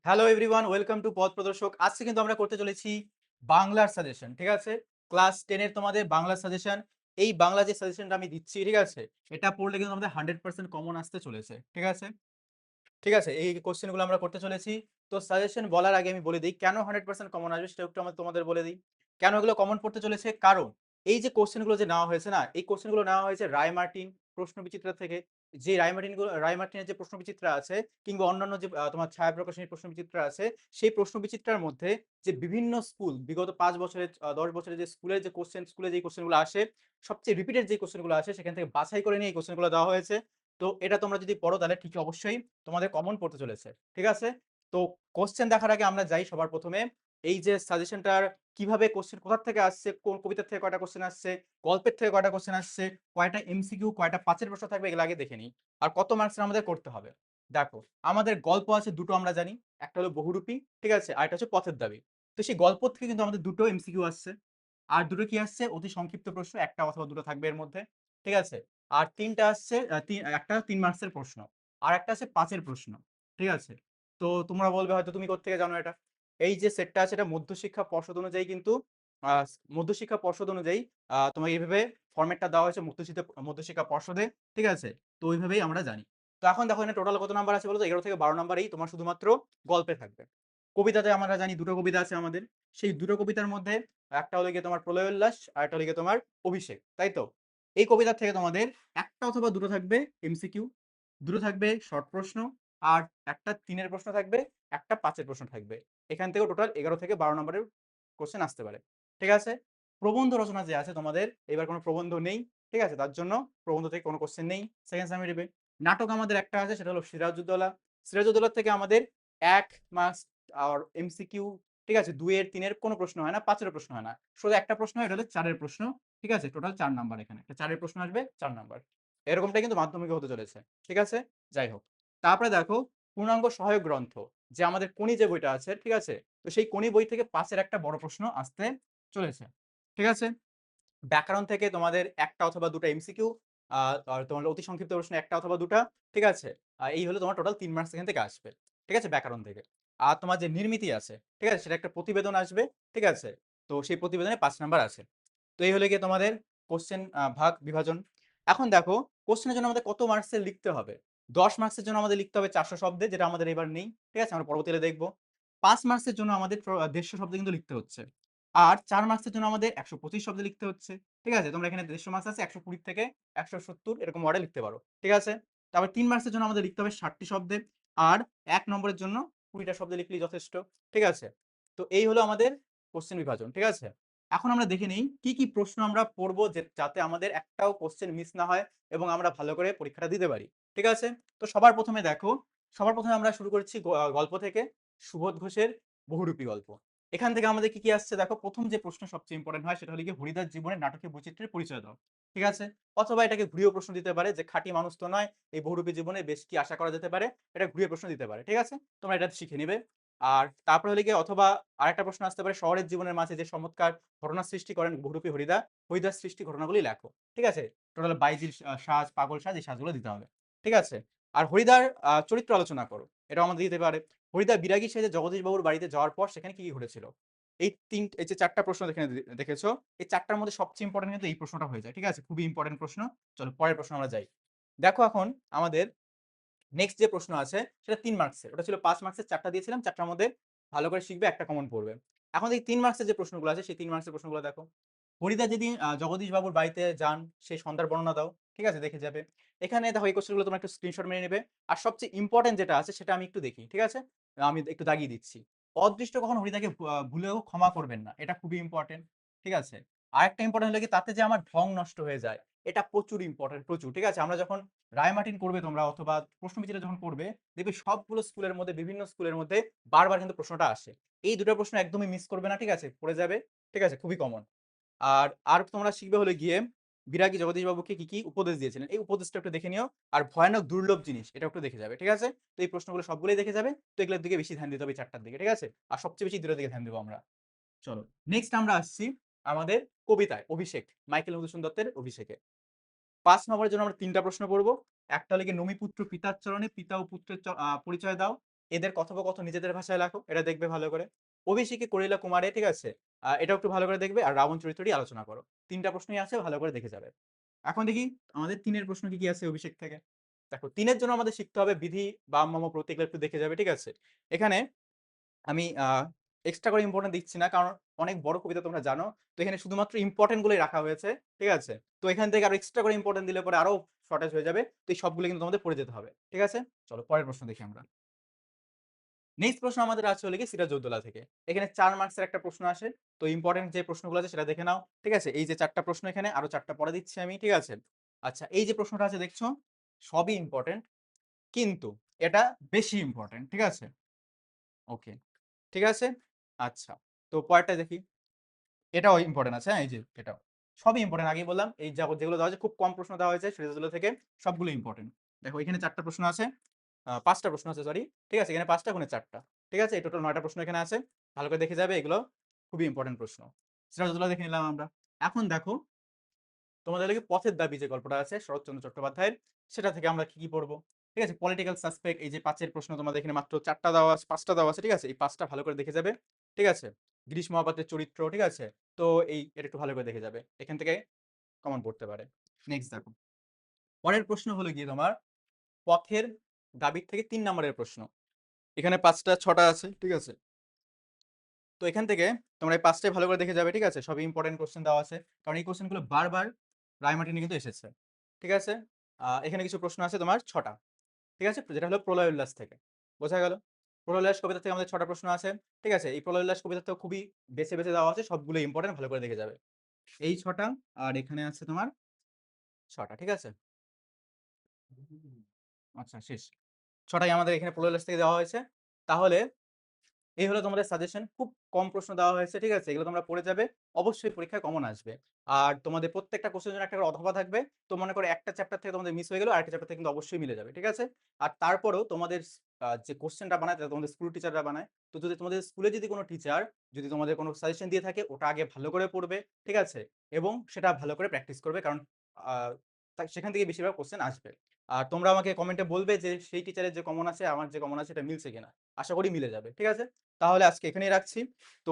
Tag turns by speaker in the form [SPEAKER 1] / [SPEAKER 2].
[SPEAKER 1] Hello everyone, welcome to পথ প্রদর্শক। আজকে কিন্তু আমরা করতে চলেছি বাংলার সাজেশন। ঠিক আছে, ক্লাস 10 এর তোমাদের বাংলার সাজেশন। এই বাংলা যে সাজেশনটা আমি দিচ্ছি, ঠিক আছে, এটা পড়লে কিন্তু আমাদের 100% কমন আসতে চলেছে। ঠিক আছে, ঠিক আছে, এই কোশ্চেন গুলো আমরা করতে চলেছি। তো সাজেশন বলার আগে আমি বলে দিই কেন 100% কমন আসবে, সেটা একটু আমরা তোমাদের বলে দিই। কেন এগুলো কমন পড়তে চলেছে, কারণ এই যে কোশ্চেন গুলো যে নেওয়া হয়েছে না, এই কোশ্চেন গুলো নেওয়া হয়েছে রায় মার্টিন প্রশ্ন বিচিত্রা থেকে। যে রায় মার্টিনের যে প্রশ্ন বিচিত্রা আছে, কিংবা অন্যান্য যে তোমার ছায়া প্রকাশনীর প্রশ্ন বিচিত্রা আছে, সেই প্রশ্ন বিচিত্রার মধ্যে যে বিভিন্ন স্কুল বিগত 5 বছরের 10 বছরের যে স্কুলের যে কোশ্চেন, স্কুলে যে কোশ্চেন গুলো আসে, সবচেয়ে রিপিটেড যে কোশ্চেন গুলো আসে, সেখান থেকে বাছাই করে নিয়ে এই কোশ্চেন গুলো দেওয়া হয়েছে। তো এটা তোমরা যদি পড়ো তাহলে ঠিক অবশ্যই তোমাদের কমন পড়তে চলেছে। ঠিক আছে, তো কোশ্চেন দেখার আগে আমরা যাই সবার প্রথমে এই যে সাজেশনটার কিভাবে কোশ্চেন কোথা থেকে আসছে, কোন কবিতা থেকে কয়টা কোশ্চেন আসছে, গল্পের থেকে কয়টা কোশ্চেন আসছে, কয়টা এমসিকিউ, কয়টা পাঁচের প্রশ্ন থাকবে, এগুলো আগে দেখে নিই। আর কত মার্কসের আমাদের করতে হবে। দেখো, আমাদের গল্প আছে দুটো, আমরা জানি। একটা হলো বহুরূপী, ঠিক আছে, আর একটা হচ্ছে পথের দাবি। তো সেই গল্প থেকে কিন্তু আমাদের দুটো এমসিকিউ আসছে। আর দুটো কি আসছে, অতি সংক্ষিপ্ত প্রশ্ন, একটা অথবা দুটো থাকবে এর মধ্যে। ঠিক আছে, আর তিনটা আসছে একটা 3 মার্কসের প্রশ্ন, আর একটা আছে 5-এর প্রশ্ন। ঠিক আছে, তো তোমরা বলবে হয়তো তুমি কোত্থেকে জানো এটা। এই যে সেটটা আছে এটা মধ্যশিক্ষা পর্ষদ অনুযায়ী কিন্তু আহ, মধ্যশিক্ষা পর্ষদ অনুযায়ী তোমাকে এইভাবে ফরম্যাটটা দেওয়া হয়েছে মধ্যশিক্ষা পর্ষদে। ঠিক আছে, তো ওইভাবেই আমরা জানি। তো এখন দেখো এখানে টোটাল কত নাম্বার আছে বলতো, 11 থেকে 12 নাম্বারই তোমার শুধুমাত্র গল্পে থাকবে। কবিতাতে আমরা জানি দুটো কবিতা আছে আমাদের। সেই দুটো কবিতার মধ্যে একটা হলো গিয়ে তোমার প্রলয় উল্লাস, আর একটা হলো গিয়ে তোমার অভিষেক, তাই তো। এই কবিতা থেকে তোমাদের একটা অথবা দুটো থাকবে এমসিকিউ, দুটো থাকবে শর্ট প্রশ্ন, আর একটা 3-এর প্রশ্ন থাকবে, একটা 5-এর প্রশ্ন থাকবে। এখান থেকে টোটাল 11 থেকে 12 নম্বরের কোশ্চেন আসতে পারে। ঠিক আছে, প্রবন্ধ রচনা যে আছে তোমাদের, এবার কোনো প্রবন্ধ নেই। ঠিক আছে, তার জন্য প্রবন্ধ থেকে কোনো কোশ্চেন নেই সেকেন্ড সেমিটিভে। নাটক আমাদের একটা আছে, সেটা হলো সিরাজউদ্দৌলা। সিরাজউদ্দৌলা থেকে আমাদের 1 মার্কস আর এমসিকিউ। ঠিক আছে, 2-এর 3-এর কোনো প্রশ্ন হয় না, 5-এর প্রশ্ন হয় না, শুধু একটা প্রশ্ন হয়, এটা হলো 4-এর প্রশ্ন। ঠিক আছে, টোটাল 4 নাম্বার, এখানে একটা 4-এর প্রশ্ন আসবে, 4 নাম্বার। এরকমটাই কিন্তু মাধ্যমিকে হতে চলেছে। ঠিক আছে, যাই হোক। তারপরে দেখো, পূর্ণাঙ্গ সহায়ক গ্রন্থ যে আমাদের কোনি যে বইটা আছে, ঠিক আছে, তো সেই কোনি বই থেকে 5-এর একটা বড় প্রশ্ন আসতে চলেছে। ঠিক আছে, ব্যাকরণ থেকে তোমাদের একটা অথবা দুটো এমসিকিউ, আর তোমার অতি সংক্ষিপ্ত প্রশ্ন একটা অথবা দুটা। ঠিক আছে, এই হলো তোমার টোটাল 3 মার্কস এখান থেকে আসবে। ঠিক আছে, ব্যাকরণ থেকে। আর তোমার যে নির্মিতি আছে, ঠিক আছে, সেটা একটা প্রতিবেদন আসবে। ঠিক আছে, তো সেই প্রতিবেদনে 5 নাম্বার আছে। তো এই হলে গিয়ে তোমাদের কোশ্চেন ভাগ বিভাজন। এখন দেখো, কোশ্চেনের জন্য আমাদের কত মার্কসের লিখতে হবে। 10 মার্কসের জন্য আমাদের লিখতে হবে 400 শব্দে, যেটা আমাদের এবার নেই। ঠিক আছে, আমরা পরবর্তীতে দেখবো। 5 মার্কসের জন্য আমাদের 150 শব্দে কিন্তু লিখতে হচ্ছে। আর 4 মার্কসের জন্য আমাদের 125 শব্দে লিখতে হচ্ছে। ঠিক আছে, তোমরা এখানে 150 মার্কস আছে, 120 থেকে 170 এরকম ওয়ার্ডে লিখতে পারো। ঠিক আছে, তারপর 3 মার্কসের জন্য আমাদের লিখতে হবে 60টি শব্দে। আর 1 নম্বরের জন্য 20টা শব্দে লিখলেই যথেষ্ট। ঠিক আছে, তো এই হলো আমাদের কোশ্চেন বিভাজন। ঠিক আছে, এখন আমরা দেখে নিই কি কি প্রশ্ন আমরা পড়বো, যাতে আমাদের একটাও কোশ্চেন মিস না হয় এবং আমরা ভালো করে পরীক্ষাটা দিতে পারি। ঠিক আছে, তো সবার প্রথমে দেখো, সবার প্রথমে আমরা শুরু করছি গল্প থেকে। সুবোধ ঘোষের বহুরূপী গল্প। এখান থেকে আমাদের কি কি আসছে দেখো, প্রথম যে প্রশ্ন সবচেয়ে ইম্পর্টেন্ট হয়, সেটা হলো কি হরিদাস জীবনের নাটকীয় বৈচিত্র্যের পরিচয় দাও। ঠিক আছে, অথবা এটাকে ঘুরিয়ে প্রশ্ন দিতে পারে যে খাঁটি মানুষ তো নয়, এই বহুরূপী জীবনে বেশ কি আশা করা যেতে পারে, এটা ঘুরিয়ে প্রশ্ন দিতে পারে। ঠিক আছে, তোমরা এটা শিখে নিবে। আর তারপরে হলে গিয়ে অথবা আরেকটা প্রশ্ন আসতে পারে, শহরের জীবনের মাঝে যে চমৎকার ঘটনা সৃষ্টি করেন বহুরূপী হরিদা, হরিদাস সৃষ্টি ঘটনাগুলি লেখো। ঠিক আছে, টোটাল বাইজির সাজ, পাগল সাজ, এই সাজগুলো দিতে হবে। ঠিক আছে, আর হরিদার চরিত্র আলোচনা করো, এটাও আমাদের দিতে পারে। হরিদা বিরাগী সেজে জগদীশ বাবুর বাড়িতে যাওয়ার পর সেখানে কি কি ঘটেছিল। এই যে 4টা প্রশ্ন এখানে দেখেছো, এই 4টার মধ্যে সবচেয়ে ইম্পর্টেন্ট কিন্তু এই প্রশ্নটা হয়ে যায়। ঠিক আছে, খুবই ইম্পর্টেন্ট প্রশ্ন। চলো পরের প্রশ্ন আমরা যাই। দেখো, এখন আমাদের নেক্সট যে প্রশ্ন আছে সেটা 3 মার্কসের, ওটা ছিল 5 মার্কসের, 4টা দিয়েছিলাম, 4টার মধ্যে ভালো করে শিখবে, একটা কমন পড়বে। এখন এই 3 মার্কসের যে প্রশ্নগুলো আছে, সেই 3 মার্কসের প্রশ্নগুলো দেখো। হরিদা যেদিন জগদীশ বাবুর বাড়িতে যান, সেই সন্ধ্যার বর্ণনা দাও। ঠিক আছে, দেখে যাবে। এখানে দেখো, এই কোশ্চেনগুলো তোমরা একটু স্ক্রিনশট মেরে নেবে। আর সবচেয়ে ইম্পর্টেন্ট যেটা আছে সেটা আমি একটু দেখি। ঠিক আছে, আমি একটু দাগিয়ে দিচ্ছি। অদৃষ্ট কখন হরিদাকে ভুলেও ক্ষমা করবেন না, এটা খুবই ইম্পর্টেন্ট। ঠিক আছে, আরেকটা ইম্পর্টেন্ট হলো কি, তাতে যে আমার ঢং নষ্ট হয়ে যায়, এটা প্রচুর ইম্পর্টেন্ট, প্রচুর। ঠিক আছে, আমরা যখন রায়মার্টিন করবে তোমরা, অথবা প্রশ্নবিচিত্রা যখন করবে, দেখবে সবগুলো স্কুলের মধ্যে, বিভিন্ন স্কুলের মধ্যে বারবার কিন্তু প্রশ্নটা আসে। এই দুটো প্রশ্ন একদমই মিস করবে না। ঠিক আছে, পড়ে যাবে। ঠিক আছে, খুবই কমন। আর তোমরা শিখবে হলে গিয়ে বিরাগী জগদীশ বাবুকে কি কি উপদেশ দিয়েছিলেন, এই উপদেশটা একটু দেখে নিও। আর ভয়ানক দুর্লভ জিনিস, এটা একটু দেখে যাবে। ঠিক আছে, তো এই প্রশ্নগুলো সবগুলোই দেখে যাবে। তো এগুলোর দিকে বেশি ধ্যান দিতে হবে, 4টার দিকে। ঠিক আছে, আর সবচেয়ে বেশি দুটোর দিকে ধ্যান দেবো আমরা। চলো, নেক্সট আমরা আসছি আমাদের কবিতায় অভিষেক, মাইকেল মধুসূদন দত্তের অভিষেকে। 5 নম্বরের জন্য আমরা 3টা প্রশ্ন পড়বো। একটা হলো গিয়ে নমিপুত্র পিতার চরণে পিতা ও পুত্রের পরিচয় দাও। এদের কথোপকথন নিজেদের ভাষায় লেখো, এটা দেখবে ভালো করে। অভিষেকে কলিলা কুমারে, ঠিক আছে? এটাও একটু ভালো করে দেখবে। আর রাবণ চরিত্রটি আলোচনা করো। ৩ টা প্রশ্নই আছে, ভালো করে দেখে যাবে। এখন দেখি আমাদের ৩ এর প্রশ্ন কি আছে অভিষেক থেকে। দেখো ৩ এর জন্য আমাদের শিখতে হবে বিধি, বাম, মম, প্রতীক, এগুলো একটু দেখে যাবে, ঠিক আছে? এখানে আমি এক্সট্রা করে ইম্পোর্টেন্ট দিচ্ছি না, কারণ অনেক বড় কবিতা তোমরা জানো। তো এখানে শুধুমাত্র ইম্পোর্টেন্ট গুলোই রাখা হয়েছে, ঠিক আছে? তো এখান থেকে আরো এক্সট্রা করে ইম্পোর্টেন্ট দিলে পরে আরো শর্টেজ হয়ে যাবে। তো এই সবগুলো কিন্তু তোমাদের পড়ে যেতে হবে, ঠিক আছে? চলো পরের প্রশ্ন দেখি আমরা। নেক্সট প্রশ্ন আমাদের আছে হলো গিয়ে সিরাজউদ্দৌলা থেকে। এখানে ৪ মার্কসের একটা প্রশ্ন আসে। তো ইম্পোর্টেন্ট যে প্রশ্নগুলো আছে সেটা দেখে নাও, ঠিক আছে? এই যে ৪ টা প্রশ্ন, এখানে আরো ৪ টা পরে দিচ্ছি আমি, ঠিক আছে? আচ্ছা, এই যে প্রশ্নটা আছে দেখছো, সবই ইম্পোর্টেন্ট, কিন্তু এটা বেশি ইম্পোর্টেন্ট, ঠিক আছে? ওকে, ঠিক আছে? আচ্ছা, তো পরেরটা দেখি। এটাও ইম্পোর্টেন্ট আছে, হ্যাঁ, এই যে এটাও। সবই ইম্পোর্টেন্ট, আগেই বললাম। এই যেগুলো দেওয়া হয়েছে, খুব কম প্রশ্ন দেওয়া হয়েছে সিরিজগুলো থেকে, সবগুলো ইম্পোর্টেন্ট। দেখো এখানে ৪ টা প্রশ্ন আছে, ৫ টা প্রশ্ন আছে, সরি। ঠিক আছে? এখানে ৫ টা, ওখানে ৪ টা। ঠিক আছে? এই টোটাল ৯ টা প্রশ্ন এখানে আছে। ভালো করে দেখে যাবে, এগুলো খুবই ইম্পোর্টেন্ট প্রশ্ন। সিরাজউদ্দৌলা দেখে নিলাম আমরা। এখন দেখো তোমাদের লাগে পথের দাবি যে গল্পটা আছে শরৎচন্দ্র চট্টোপাধ্যায়ের, সেটা থেকে আমরা কি পড়বো? ঠিক আছে? পলিটিক্যাল সাসপেক্ট, এই যে ৫ এর প্রশ্ন তোমাদের এখানে মাত্র ৪ টা দেওয়া আছে, ৫ টা দেওয়া আছে, ঠিক আছে? এই ৫ টা ভালো করে দেখে যাবে, ঠিক আছে? গিরিশ মহাপাত্রের চরিত্র, ঠিক আছে? তো এটা একটু ভালো করে দেখে যাবে। এখান থেকে কমন পড়তে পারে। নেক্সট দেখো। পরের প্রশ্ন হলো গিয়ে তোমার পথের দাবির থেকে ৩ নাম্বারের প্রশ্ন। এখানে ৫ টা ৬ টা আছে, ঠিক আছে? তো এখান থেকে তোমরা এই ৫ টাই ভালো করে দেখে যাবে, ঠিক আছে? সবই ইম্পোর্টেন্ট কোয়েশ্চেন দেওয়া আছে। কারণ এই কোয়েশ্চেন গুলো বারবার রায়মার্টিনে কিন্তু এসেছে। ঠিক আছে? এখানে কিছু প্রশ্ন আছে তোমার ৬ টা। ঠিক আছে? যেটা হলো প্রলয় উল্লাস থেকে। বোঝা গেল? প্রলয় উল্লাস কবিতা থেকে আমাদের ৬ টা প্রশ্ন আছে। ঠিক আছে? এই প্রলয় উল্লাস কবিতা থেকে খুবই বেছে, বেছে দেওয়া আছে। সবগুলো ইম্পোর্টেন্ট, ভালো করে দেখে যাবে। এই ৬ টা, আর এখানে আছে তোমার ৬ টা। ঠিক আছে? আচ্ছা, শেষ। ৬ টাই আমাদের এখানে প্রলয় উল্লাস থেকে দেওয়া হয়েছে। তাহলে এই হলো তোমাদের সাজেশন। খুব কম প্রশ্ন দেওয়া হয়েছে, ঠিক আছে? এগুলো তোমরা পড়ে যাবে। অবশ্যই পরীক্ষায় কমন আসবে। আর তোমাদের প্রত্যেকটা কোশ্চেনের জন্য একটা করে অথবা থাকবে। তো মনে করো একটা চ্যাপ্টার থেকে তোমাদের মিস হয়ে গেল, আরেকটা চ্যাপ্টার থেকে কিন্তু অবশ্যই মিলে যাবে, ঠিক আছে? আর তারপরেও তোমাদের যে কোশ্চেনটা বানায়, তারা তোমাদের স্কুল টিচাররা বানায়। তো যদি তোমাদের স্কুলে যদি কোনো টিচার যদি তোমাদের কোনো সাজেশন দিয়ে থাকে, ওটা আগে ভালো করে পড়বে, ঠিক আছে? এবং সেটা ভালো করে প্র্যাকটিস করবে, কারণ আ সেখান থেকে বেশিরভাগ কোশ্চেন আসবে। আর তোমরা আমাকে কমেন্টে বলবে যে সেই টিচারের যে কমন আছে, আমার যে কমন আছে, এটা মিলছে কিনা। আশা করি মিলে যাবে। ঠিক আছে? তাহলে আজকে এখানেই রাখছি। তো